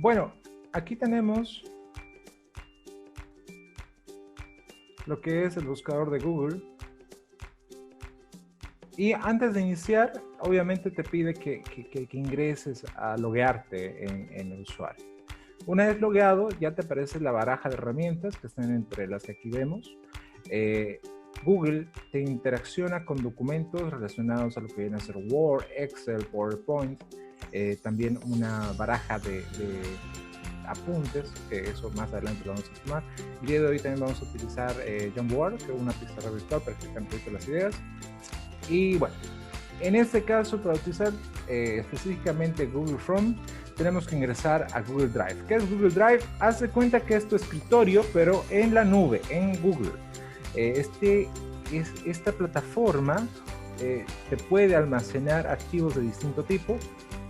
Bueno, aquí tenemos lo que es el buscador de Google. Y antes de iniciar, obviamente te pide que ingreses a loguearte en el usuario. Una vez logueado, ya te aparece la baraja de herramientas que están entre las que aquí vemos. Google te interacciona con documentos relacionados a lo que viene a ser Word, Excel, PowerPoint, también una baraja de apuntes, que eso más adelante lo vamos a tomar. El día de hoy también vamos a utilizar Jamboard, que es una pizarra virtual para que estén todas las ideas. Y bueno, en este caso, para utilizar específicamente Google Chrome, tenemos que ingresar a Google Drive. ¿Qué es Google Drive? Haz de cuenta que es tu escritorio, pero en la nube, en Google. Esta plataforma te puede almacenar archivos de distinto tipo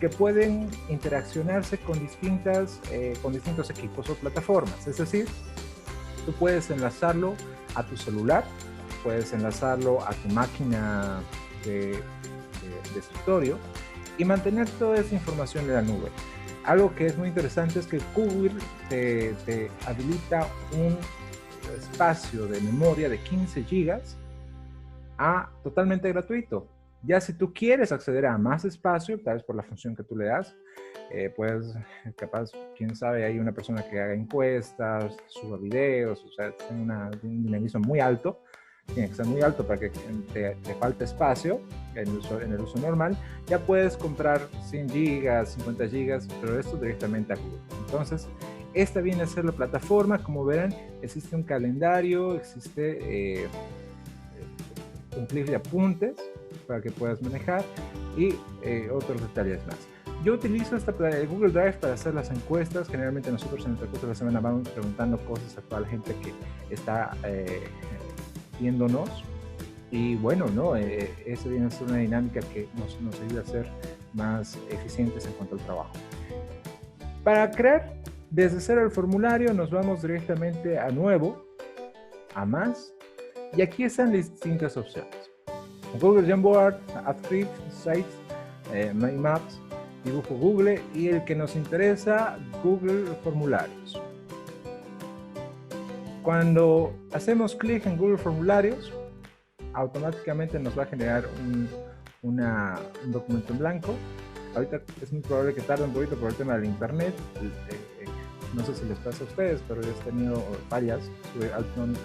que pueden interaccionarse con distintos equipos o plataformas. Es decir, tú puedes enlazarlo a tu celular, puedes enlazarlo a tu máquina de escritorio y mantener toda esa información en la nube. Algo que es muy interesante es que Google te habilita un espacio de memoria de 15 gigas totalmente gratuito. Ya si tú quieres acceder a más espacio, tal vez por la función que tú le das, pues capaz, quién sabe, hay una persona que haga encuestas, suba videos, o sea, tiene un dinamismo muy alto. Tiene que ser muy alto para que te falte espacio en el uso normal. Ya puedes comprar 100 gigas, 50 gigas, pero esto directamente a Google. Entonces, esta viene a ser la plataforma. Como verán, existe un calendario, existe un clip de apuntes para que puedas manejar y otros detalles más. Yo utilizo Google Drive para hacer las encuestas. Generalmente nosotros en el transcurso de la semana vamos preguntando cosas a toda la gente que está viéndonos, y bueno, ¿no? Esa viene a ser una dinámica que nos ayuda a ser más eficientes en cuanto al trabajo. Para crear desde cero el formulario, nos vamos directamente a Nuevo, a Más, y aquí están las distintas opciones: Google Jamboard, AppScript, Sites, My Maps, Dibujo Google, y el que nos interesa, Google Formularios. Cuando hacemos clic en Google Formularios, automáticamente nos va a generar un documento en blanco. Ahorita es muy probable que tarde un poquito por el tema del internet. No sé si les pasa a ustedes, pero yo he tenido fallas,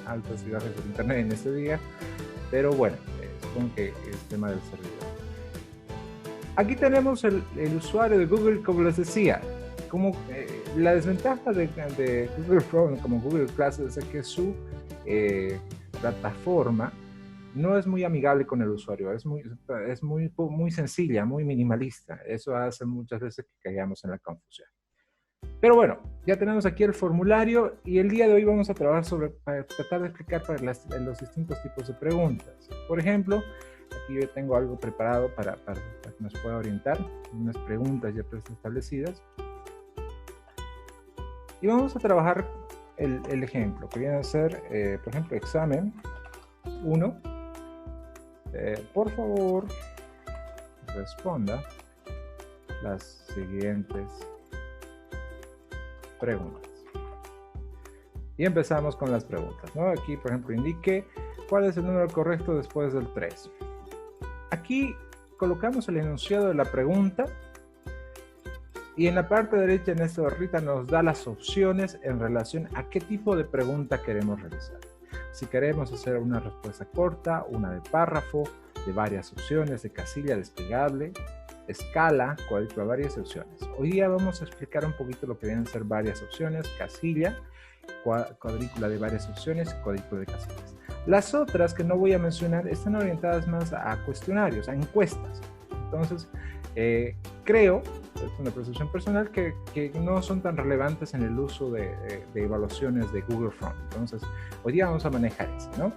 altas y bajas del internet en este día. Pero bueno, supongo que es tema del servidor. Aquí tenemos el usuario de Google, como les decía. Como la desventaja de Google Chrome, como Google Classroom, es que su plataforma no es muy amigable con el usuario, es muy sencilla, muy minimalista. Eso hace muchas veces que caigamos en la confusión. Pero bueno, ya tenemos aquí el formulario, y el día de hoy vamos a trabajar para tratar de explicar los distintos tipos de preguntas. Por ejemplo, aquí yo tengo algo preparado para que nos pueda orientar, unas preguntas ya preestablecidas. Y vamos a trabajar el ejemplo, que viene a ser, por ejemplo, examen 1. Por favor, responda las siguientes preguntas. Y empezamos con las preguntas, ¿no? Aquí, por ejemplo, indique cuál es el número correcto después del 3. Aquí colocamos el enunciado de la pregunta. Y en la parte derecha, en esta barrita, nos da las opciones en relación a qué tipo de pregunta queremos realizar. Si queremos hacer una respuesta corta, una de párrafo, de varias opciones, de casilla desplegable, escala, cuadrícula, varias opciones. Hoy día vamos a explicar un poquito lo que vienen a ser varias opciones, casilla, cuadrícula de varias opciones, cuadrícula de casillas. Las otras que no voy a mencionar están orientadas más a cuestionarios, a encuestas. Entonces, creo, es una percepción personal, que no son tan relevantes en el uso de evaluaciones de Google Chrome. Entonces, hoy día vamos a manejar eso, ¿no?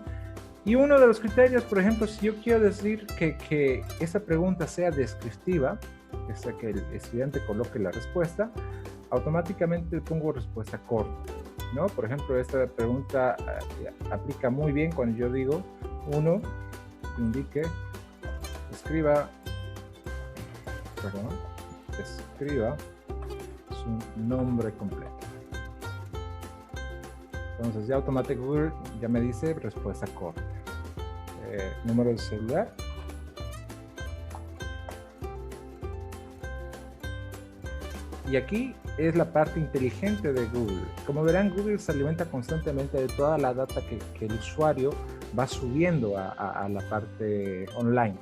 Y uno de los criterios, por ejemplo, si yo quiero decir que esa pregunta sea descriptiva, que el estudiante coloque la respuesta, automáticamente le pongo respuesta corta, ¿no? Por ejemplo, esta pregunta aplica muy bien cuando yo digo 1, indique, escriba es un nombre completo. Entonces ya Automatic Google ya me dice respuesta corta. Número de celular. Y aquí es la parte inteligente de Google. Como verán, Google se alimenta constantemente de toda la data que el usuario va subiendo a la parte online.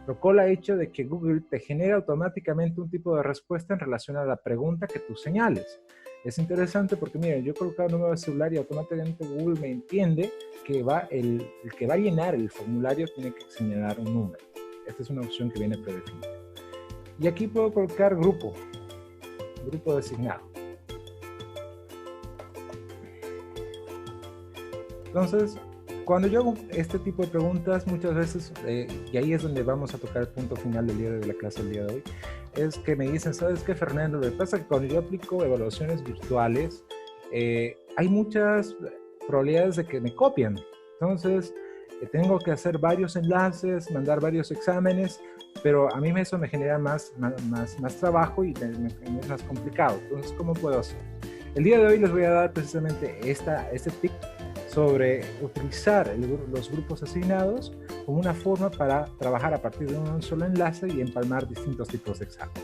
Lo cual ha hecho de que Google te genere automáticamente un tipo de respuesta en relación a la pregunta que tú señales. Es interesante porque, miren, yo he colocado el número de celular y automáticamente Google me entiende que el que va a llenar el formulario tiene que señalar un número. Esta es una opción que viene predefinida. Y aquí puedo colocar grupo designado. Entonces, cuando yo hago este tipo de preguntas, muchas veces, y ahí es donde vamos a tocar el punto final del día de la clase del día de hoy, es que me dicen, ¿sabes qué, Fernando? Lo que pasa es que cuando yo aplico evaluaciones virtuales, hay muchas probabilidades de que me copian. Entonces, tengo que hacer varios enlaces, mandar varios exámenes, pero a mí eso me genera más trabajo y es más complicado. Entonces, ¿cómo puedo hacer? El día de hoy les voy a dar precisamente este tip sobre utilizar los grupos asignados como una forma para trabajar a partir de un solo enlace y empalmar distintos tipos de exámenes.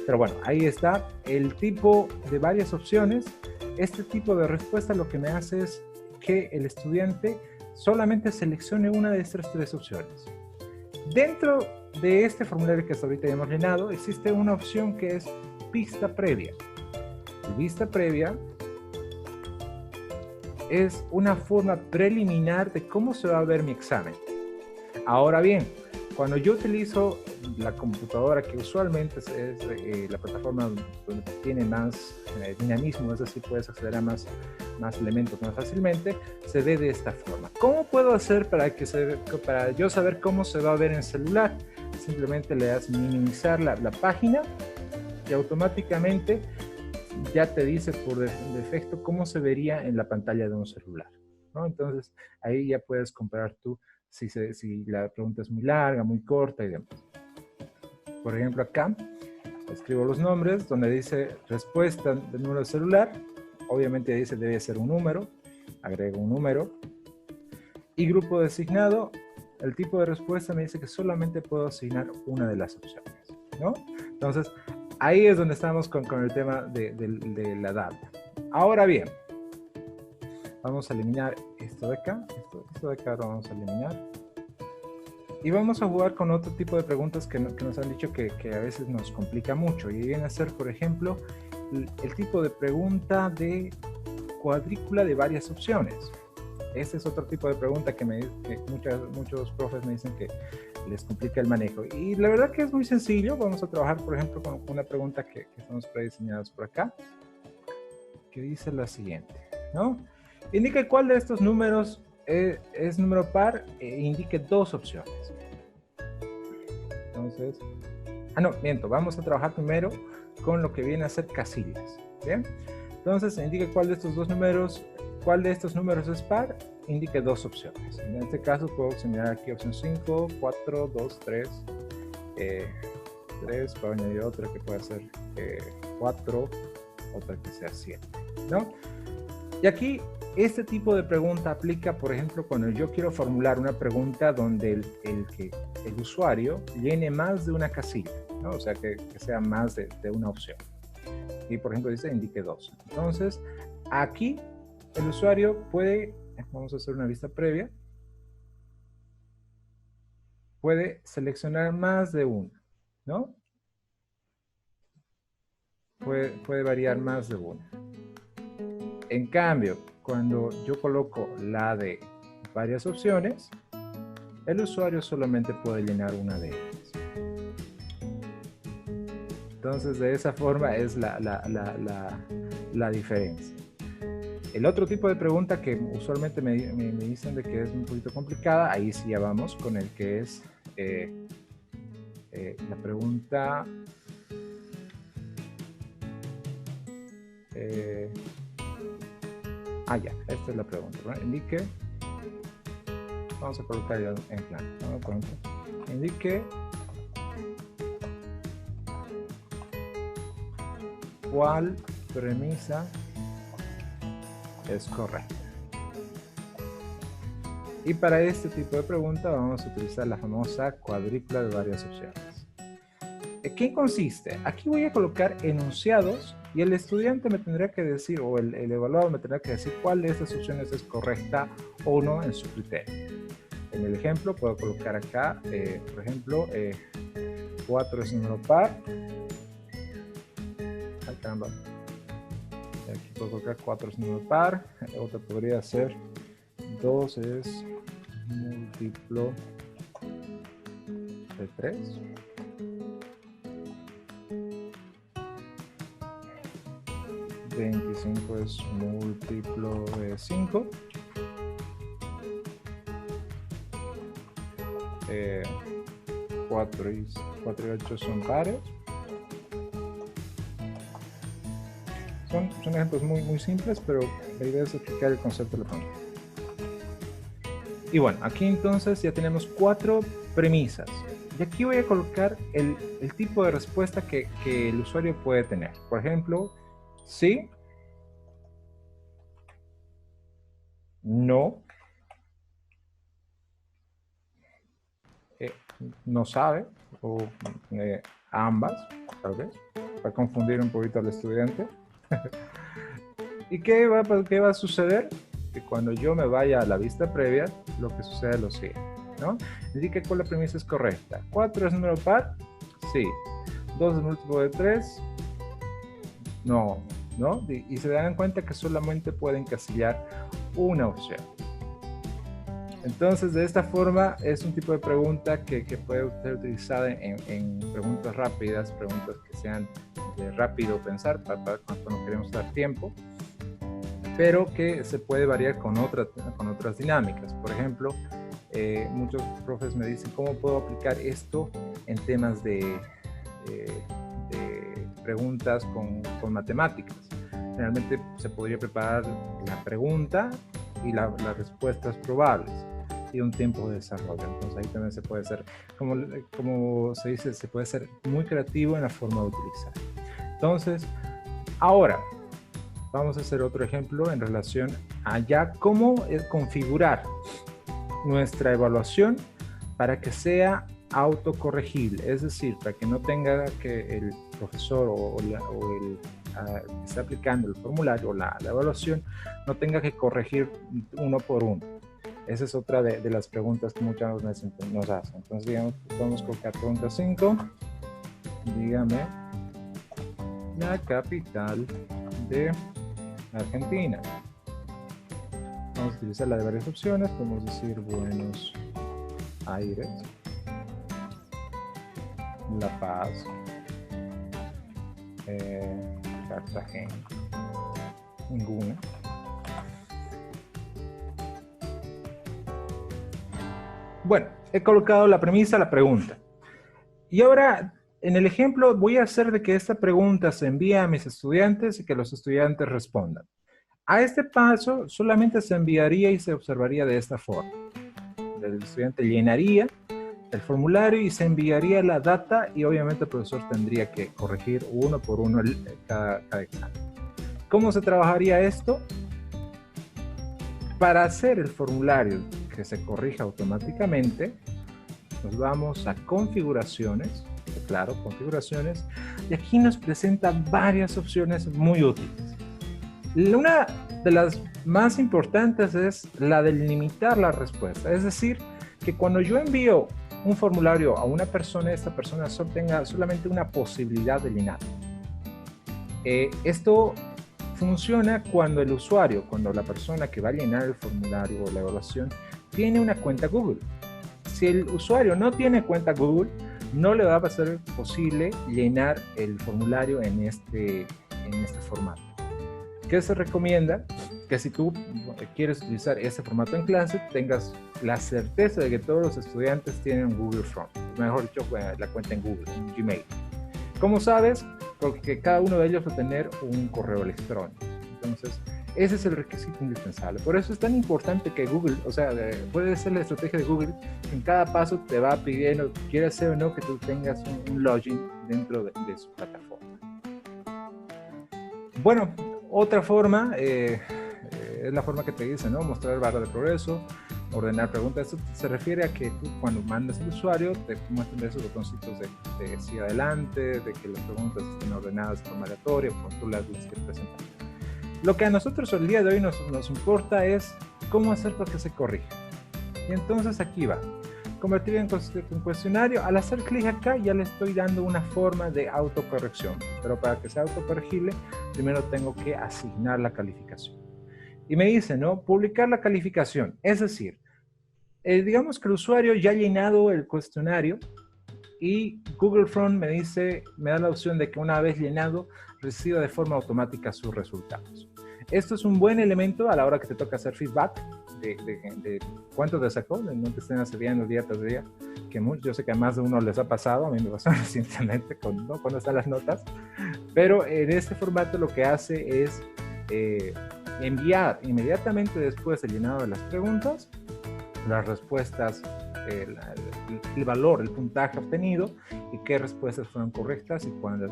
Pero bueno, ahí está el tipo de varias opciones. Este tipo de respuesta lo que me hace es que el estudiante solamente seleccione una de estas tres opciones. Dentro de este formulario que hasta ahorita ya hemos llenado, existe una opción que es vista previa. Y vista previa es una forma preliminar de cómo se va a ver mi examen. Ahora bien, cuando yo utilizo la computadora, que usualmente es la plataforma donde tiene más dinamismo, es decir, puedes acceder a más elementos más fácilmente, se ve de esta forma. ¿Cómo puedo hacer para yo saber cómo se va a ver en celular? Simplemente le das minimizar la página y automáticamente ya te dice por defecto cómo se vería en la pantalla de un celular, ¿no? Entonces, ahí ya puedes comparar tú si la pregunta es muy larga, muy corta y demás. Por ejemplo, acá escribo los nombres donde dice respuesta del número de celular. Obviamente dice debe ser un número. Agrego un número. Y grupo designado, el tipo de respuesta me dice que solamente puedo asignar una de las opciones, ¿no? Entonces, ahí es donde estamos con el tema de la data. Ahora bien, vamos a eliminar esto de acá. Esto de acá lo vamos a eliminar. Y vamos a jugar con otro tipo de preguntas que nos han dicho que a veces nos complica mucho. Y viene a ser, por ejemplo, el tipo de pregunta de cuadrícula de varias opciones. Este es otro tipo de pregunta que muchos profes me dicen que les complica el manejo. Y la verdad que es muy sencillo. Vamos a trabajar, por ejemplo, con una pregunta que estamos prediseñados por acá, que dice la siguiente, ¿no? Indique cuál de estos números es número par e indique dos opciones. Entonces, no, miento. Vamos a trabajar primero con lo que viene a ser casillas, ¿bien? Entonces, indique cuál de estos números es par, indique dos opciones. En este caso puedo señalar aquí opción 5, 4, 2, 3, 3, puedo añadir otra que pueda ser 4, otra que sea 7, ¿no? Y aquí, este tipo de pregunta aplica, por ejemplo, cuando yo quiero formular una pregunta donde el usuario llene más de una casilla, ¿no? O sea, que sea más de una opción. Y, por ejemplo, dice indique 2. Entonces, aquí el usuario puede, vamos a hacer una vista previa, puede seleccionar más de una, ¿no? Puede variar más de una. En cambio, cuando yo coloco la de varias opciones, el usuario solamente puede llenar una de ellas. Entonces, de esa forma es la diferencia. El otro tipo de pregunta que usualmente me dicen de que es un poquito complicada, ahí sí ya vamos con el que es la pregunta ya, esta es la pregunta, ¿no? Indique, vamos a colocar ya en plan, ¿no? Indique ¿Cuál premisa es correcta? Y para este tipo de pregunta vamos a utilizar la famosa cuadrícula de varias opciones. ¿En qué consiste? Aquí voy a colocar enunciados y el estudiante me tendrá que decir, o el evaluado me tendrá que decir cuál de estas opciones es correcta o no en su criterio. En el ejemplo puedo colocar acá, por ejemplo, 4 es número par. Ay, caramba. Aquí puedo colocar 4 es número par. Otra podría ser 2 es múltiplo de 3. $25 es múltiplo de 5. 4 y 8 son pares. Son ejemplos muy simples, pero la idea es explicar el concepto de la pregunta. Y bueno, aquí entonces ya tenemos 4 premisas. Y aquí voy a colocar el tipo de respuesta que el usuario puede tener. Por ejemplo, sí, no, no sabe, o ambas, tal vez, para confundir un poquito al estudiante. ¿Y qué va a suceder? Que cuando yo me vaya a la vista previa, lo que sucede es lo siguiente, ¿no? Indica que la premisa es correcta. 4 es número par, sí. 2 es múltiplo de 3, no, ¿no? Y se dan cuenta que solamente pueden encasillar una opción. Entonces, de esta forma, es un tipo de pregunta que puede ser utilizada en preguntas rápidas, preguntas que sean de rápido pensar, para cuando no queremos dar tiempo, pero que se puede variar con otras dinámicas. Por ejemplo, muchos profes me dicen, ¿cómo puedo aplicar esto en temas de preguntas con matemáticas? Generalmente se podría preparar la pregunta y las respuestas probables y un tiempo de desarrollo. Entonces ahí también se puede ser, como se dice, se puede ser muy creativo en la forma de utilizar. Entonces, ahora vamos a hacer otro ejemplo en relación a ya cómo configurar nuestra evaluación para que sea autocorregible, es decir, para que no tenga que el profesor o el que está aplicando el formulario o la evaluación no tenga que corregir uno por uno. Esa es otra de las preguntas que muchas veces nos hacen. Entonces, digamos, podemos colocar pregunta 5. Dígame la capital de Argentina. Vamos a utilizar la de varias opciones. Podemos decir Buenos Aires, La Paz, Cartagena, ninguna. Bueno, he colocado la premisa, la pregunta. Y ahora, en el ejemplo, voy a hacer de que esta pregunta se envíe a mis estudiantes y que los estudiantes respondan. A este paso, solamente se enviaría y se observaría de esta forma. El estudiante llenaría el formulario y se enviaría la data y obviamente el profesor tendría que corregir uno por uno cada examen. ¿Cómo se trabajaría esto? Para hacer el formulario que se corrija automáticamente, nos vamos a configuraciones, claro, configuraciones, y aquí nos presenta varias opciones muy útiles. Una de las más importantes es la de limitar la respuesta, es decir, que cuando yo envío un formulario a una persona, esta persona tenga solamente una posibilidad de llenar. Esto funciona cuando el usuario, cuando la persona que va a llenar el formulario o la evaluación, tiene una cuenta Google. Si el usuario no tiene cuenta Google, no le va a ser posible llenar el formulario en este formato. ¿Qué se recomienda? Que si tú quieres utilizar ese formato en clase, tengas la certeza de que todos los estudiantes tienen un Google Form. Mejor dicho, la cuenta en Google, en Gmail. ¿Cómo sabes? Porque cada uno de ellos va a tener un correo electrónico. Entonces, ese es el requisito indispensable. Por eso es tan importante que Google, o sea, puede ser la estrategia de Google, en cada paso te va pidiendo, quieras ser o no, que tú tengas un login dentro de su plataforma. Bueno, otra forma es la forma que te dice, ¿no? Mostrar barra de progreso, ordenar preguntas. Esto se refiere a que tú cuando mandas al usuario te muestran esos botoncitos de sí adelante, de que las preguntas estén ordenadas de forma aleatoria, por tú las quieres presentar. Lo que a nosotros el día de hoy nos importa es cómo hacer para que se corrija. Y entonces aquí va. Convertir en cuestionario. Al hacer clic acá ya le estoy dando una forma de autocorrección. Pero para que sea autocorregible, primero tengo que asignar la calificación. Y me dice, ¿no? Publicar la calificación. Es decir, digamos que el usuario ya ha llenado el cuestionario y Google Front me dice, me da la opción de que una vez llenado, reciba de forma automática sus resultados. Esto es un buen elemento a la hora que te toca hacer feedback de cuánto te sacó, de no te estén accediendo día tras día, que yo sé que a más de uno les ha pasado, a mí me pasó recientemente ¿no? Cuando están las notas, pero en este formato lo que hace es enviar inmediatamente después del llenado de las preguntas, las respuestas, el valor, el puntaje obtenido y qué respuestas fueron correctas y cuáles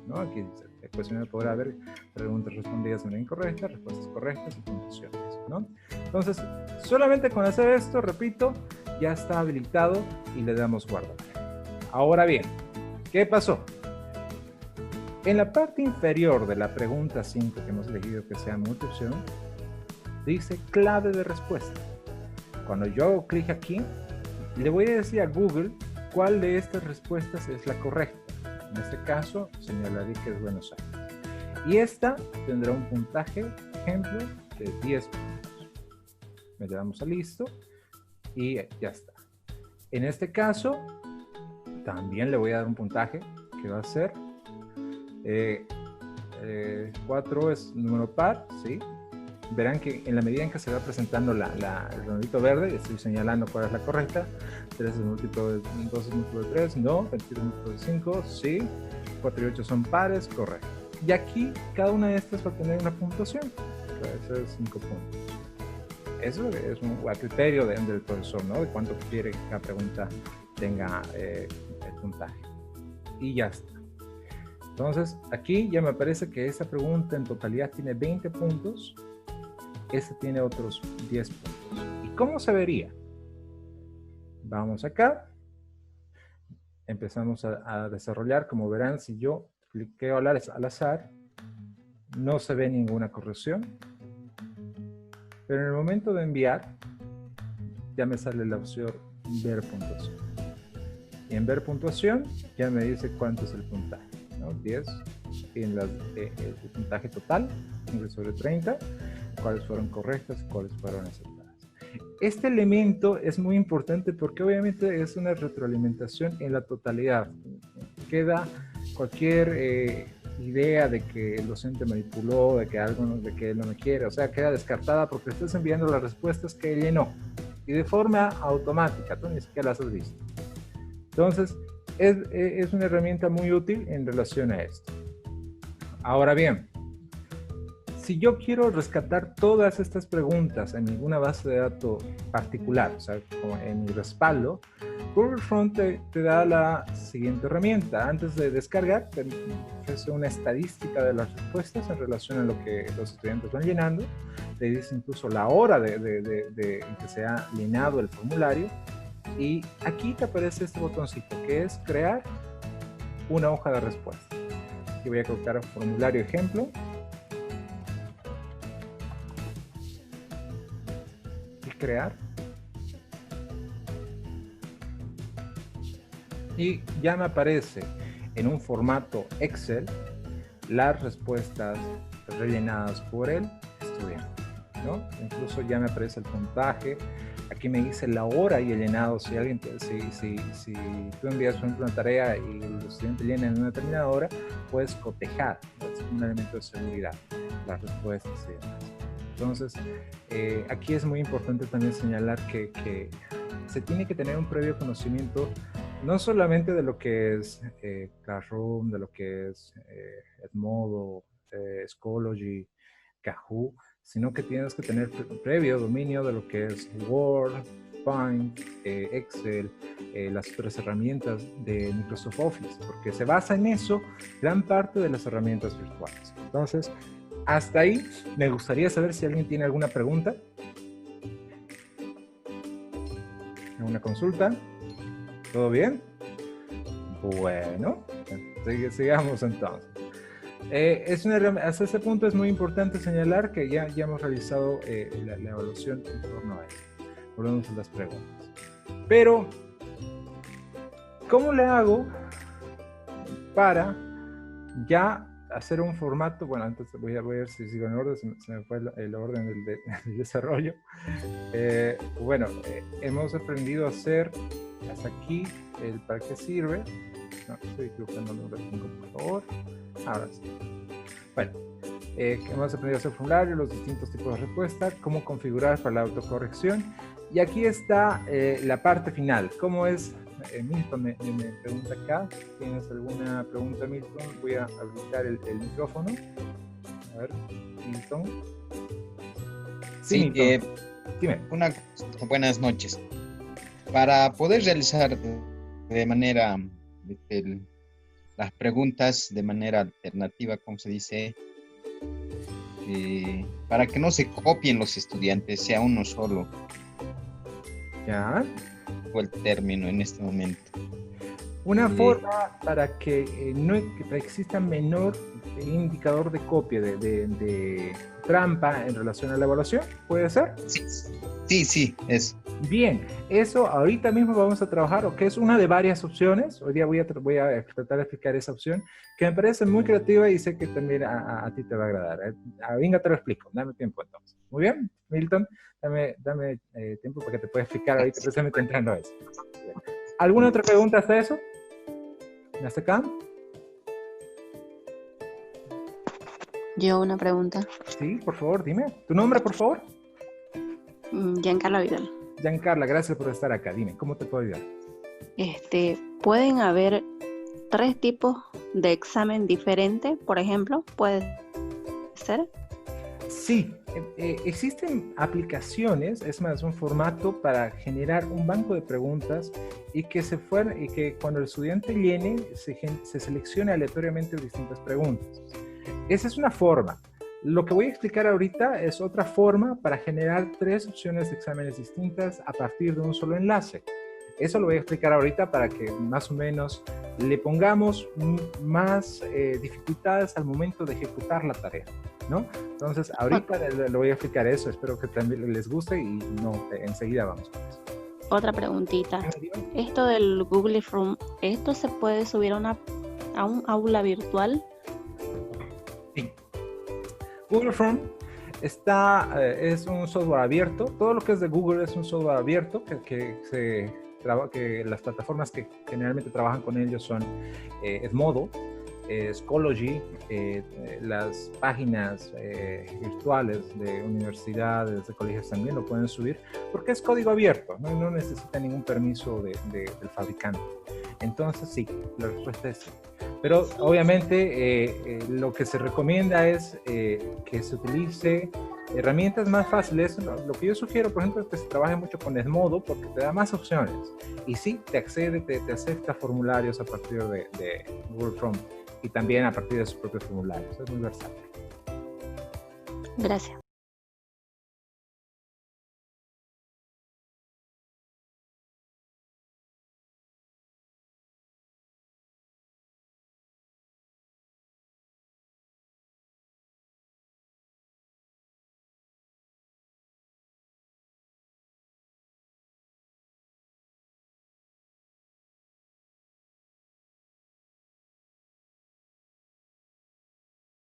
no. Aquí dice, el cuestionario podrá haber preguntas respondidas de manera incorrecta, respuestas correctas y puntuaciones, ¿no? Entonces, solamente con hacer esto, repito, ya está habilitado y le damos guardar. Ahora bien, ¿qué pasó? En la parte inferior de la pregunta 5 que hemos elegido que sea multiopción, dice clave de respuesta. Cuando yo hago clic aquí, le voy a decir a Google cuál de estas respuestas es la correcta. En este caso, señalaré que es Buenos Aires. Y esta tendrá un puntaje, ejemplo, de 10 puntos. Le damos a listo y ya está. En este caso, también le voy a dar un puntaje que va a ser 4 es número par, ¿sí? Verán que en la medida en que se va presentando el redondito verde, estoy señalando cuál es la correcta. 3 es múltiplo de 2 es múltiplo de 3, no. 21 es múltiplo de 5, sí. 4 y 8 son pares, correcto. Y aquí cada una de estas va a tener una puntuación. Puede ser 5 puntos. Eso es a criterio del profesor, ¿no? De cuánto quiere que cada pregunta tenga el puntaje. Y ya está. Entonces, aquí ya me aparece que esta pregunta en totalidad tiene 20 puntos. Este tiene otros 10 puntos. ¿Y cómo se vería? Vamos acá. Empezamos a desarrollar. Como verán, si yo cliqueo al azar, no se ve ninguna corrección. Pero en el momento de enviar, ya me sale la opción ver puntuación. Y en ver puntuación, ya me dice cuánto es el puntaje, ¿no? 10 en el puntaje total, sobre 30. Cuáles fueron correctas y cuáles fueron aceptadas. Este elemento es muy importante porque obviamente es una retroalimentación en la totalidad. Queda cualquier idea de que el docente manipuló, de que él no me quiere, o sea, queda descartada porque estás enviando las respuestas que él llenó y de forma automática, tú ni siquiera las has visto. Entonces, es una herramienta muy útil en relación a esto. Ahora bien, si yo quiero rescatar todas estas preguntas en ninguna base de datos particular, o sea, como en mi respaldo, Google Front te da la siguiente herramienta. Antes de descargar, te ofrece una estadística de las respuestas en relación a lo que los estudiantes van llenando. Te dice incluso la hora en que se ha llenado el formulario. Y aquí te aparece este botoncito, que es crear una hoja de respuesta. Aquí voy a colocar formulario ejemplo. Crear y ya me aparece en un formato Excel las respuestas rellenadas por el estudiante, ¿no? Incluso ya me aparece el puntaje. Aquí me dice la hora y el llenado. Si tú envías una tarea y el estudiante llena en una determinada hora, puedes cotejar, ¿no? Es un elemento de seguridad, las respuestas y demás. Entonces, aquí es muy importante también señalar que se tiene que tener un previo conocimiento no solamente de lo que es Classroom, de lo que es Edmodo, Schoology, Kahoot, sino que tienes que tener previo dominio de lo que es Word, PowerPoint, Excel, las otras herramientas de Microsoft Office, porque se basa en eso gran parte de las herramientas virtuales. Entonces, hasta ahí me gustaría saber si alguien tiene alguna pregunta. ¿Alguna consulta? ¿Todo bien? Bueno, sigamos entonces. Hasta ese punto es muy importante señalar que ya hemos realizado la evaluación en torno a eso. Volvemos a las preguntas. Pero, ¿cómo le hago para ya hacer un formato? Bueno, antes voy a ver si sigo en orden, se me fue el orden del desarrollo. Bueno, hemos aprendido a hacer hasta aquí el para qué sirve. No, estoy equivocando el número 5, por favor. Ahora sí. Bueno, hemos aprendido a hacer formularios, los distintos tipos de respuesta, cómo configurar para la autocorrección. Y aquí está la parte final. ¿Cómo es? Milton me pregunta acá. ¿Tienes alguna pregunta, Milton? Voy a habilitar el micrófono. A ver, Milton. Sí, Milton. Dime. Buenas noches. Para poder realizar de manera las preguntas de manera alternativa, como se dice, para que no se copien los estudiantes, sea uno solo. Ya. Fue el término en este momento. Una forma para que no exista menor indicador de copia, de trampa en relación a la evaluación, ¿puede ser? Sí, eso. Bien, eso ahorita mismo vamos a trabajar, o que es una de varias opciones. Hoy día voy a tratar de explicar esa opción, que me parece muy creativa y sé que también a ti te va a agradar. Venga, te lo explico, dame tiempo entonces. Muy bien, Milton, dame tiempo para que te pueda explicar ahorita precisamente entrando a eso. Bien. ¿Alguna otra pregunta hasta eso? ¿Hasta acá? Yo una pregunta. Sí, por favor, dime. ¿Tu nombre, por favor? Giancarla Vidal. Giancarla, gracias por estar acá. Dime, ¿cómo te puedo ayudar? ¿Pueden haber 3 tipos de examen diferentes, por ejemplo? ¿Puede ser? Sí, existen aplicaciones, es más, un formato para generar un banco de preguntas y que cuando el estudiante llene se seleccione aleatoriamente distintas preguntas. Esa es una forma. Lo que voy a explicar ahorita es otra forma para generar 3 opciones de exámenes distintas a partir de un solo enlace. Eso lo voy a explicar ahorita para que más o menos le pongamos más dificultades al momento de ejecutar la tarea, ¿no? Entonces, ahorita le voy a explicar eso. Espero que también les guste y enseguida vamos con eso. Otra preguntita. Esto del Google Form, ¿esto se puede subir a un aula virtual? Sí. Google Form es un software abierto. Todo lo que es de Google es un software abierto que las plataformas que generalmente trabajan con ellos son Edmodo, Schoology, las páginas virtuales de universidades, de colegios también lo pueden subir porque es código abierto, no necesita ningún permiso del fabricante. Entonces sí, la respuesta es sí. Pero obviamente lo que se recomienda es que se utilice herramientas más fáciles. Lo que yo sugiero, por ejemplo, es que se trabaje mucho con Edmodo porque te da más opciones. Y sí, te acepta formularios a partir de Google Form y también a partir de sus propios formularios. Es muy versátil. Gracias.